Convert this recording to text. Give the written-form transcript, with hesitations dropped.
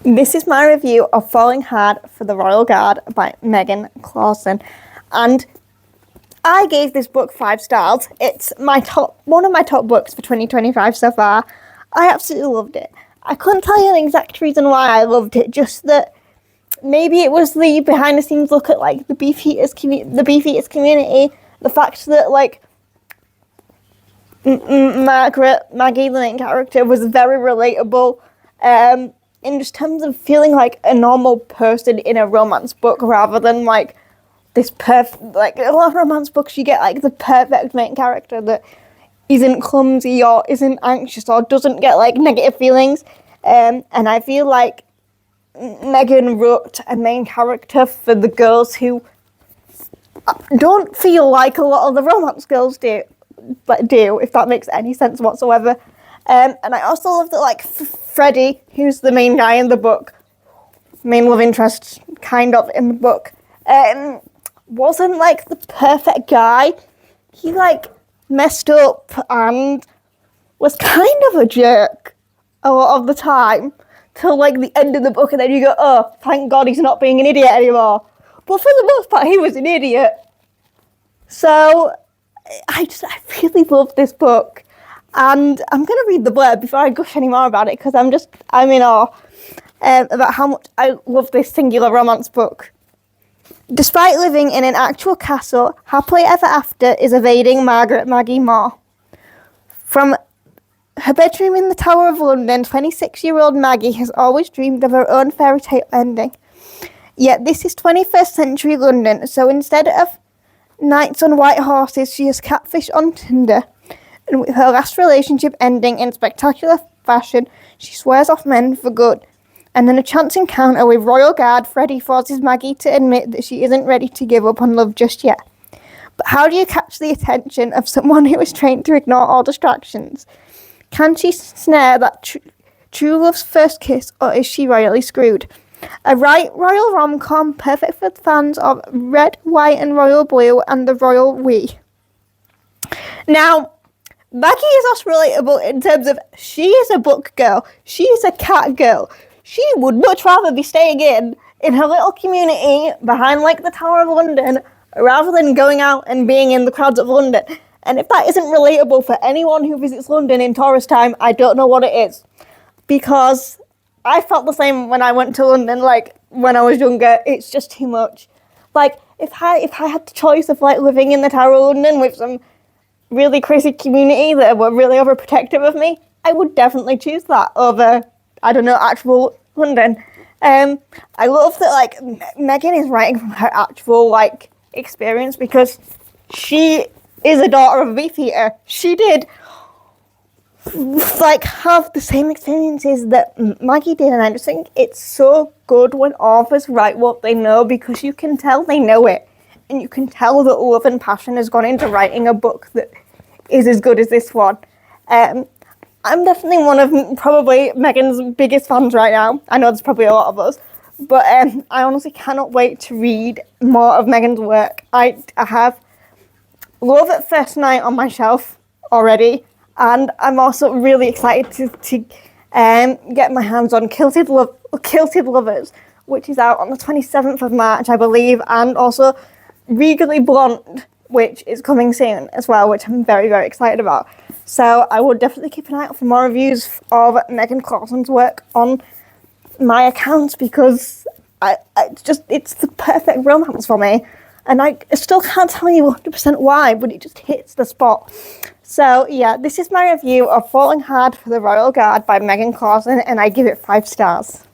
This is my review of Falling Hard for the Royal Guard by Megan Clawson. And I gave this book 5 stars. It's one of my top books for 2025 so far. I absolutely loved it. I couldn't tell you an exact reason why I loved it, just that maybe it was the behind the scenes look at like the Beefeaters community, the fact that like Maggie, the main character, was very relatable. In just terms of feeling like a normal person in a romance book rather than like this perfect, like a lot of romance books you get like the perfect main character that isn't clumsy or isn't anxious or doesn't get like negative feelings. And I feel like Megan wrote a main character for the girls who don't feel like a lot of the romance girls do, if that makes any sense whatsoever. And I also love that like Freddie, who's the main guy in the book, main love interest kind of in the book, wasn't like the perfect guy. He like messed up and was kind of a jerk a lot of the time till like the end of the book, and then you go, oh, thank God he's not being an idiot anymore. But for the most part, he was an idiot. So I really love this book. And I'm going to read the blurb before I gush any more about it, because I'm in awe about how much I love this singular romance book. Despite living in an actual castle, happily ever after is evading Margaret Maggie Moore. From her bedroom in the Tower of London, 26-year-old Maggie has always dreamed of her own fairy tale ending. Yet this is 21st century London, so instead of knights on white horses, she has catfish on Tinder. And with her last relationship ending in spectacular fashion, she swears off men for good. And then a chance encounter with Royal Guard Freddie forces Maggie to admit that she isn't ready to give up on love just yet. But how do you catch the attention of someone who is trained to ignore all distractions? Can she snare that true love's first kiss, or is she royally screwed? A royal rom-com perfect for fans of red, white and royal blue and the royal we. Now, Maggie is also relatable in terms of she is a book girl, she is a cat girl. She would much rather be staying in her little community behind like the Tower of London rather than going out and being in the crowds of London. And if that isn't relatable for anyone who visits London in tourist time, I don't know what it is. Because I felt the same when I went to London, like when I was younger. It's just too much. Like if I had the choice of like living in the Tower of London with some really crazy community that were really overprotective of me, I would definitely choose that over, I don't know, actual London. I love that like Megan is writing from her actual like experience, because she is a daughter of a beefeater. She did like have the same experiences that Maggie did, and I just think it's so good when authors write what they know, because you can tell they know it. And you can tell that love and passion has gone into writing a book that is as good as this one. I'm definitely one of probably Megan's biggest fans right now. I know there's probably a lot of us. But I honestly cannot wait to read more of Megan's work. I have Love at First Night on my shelf already. And I'm also really excited to get my hands on Kilted Lovers, which is out on the 27th of March, I believe. And also Regally Blonde, which is coming soon as well, which I'm very, very excited about. So I will definitely keep an eye out for more reviews of Megan Clawson's work on my account, because it's the perfect romance for me. And I still can't tell you 100% why, but it just hits the spot. So yeah, this is my review of Falling Hard for the Royal Guard by Megan Clawson, and I give it 5 stars.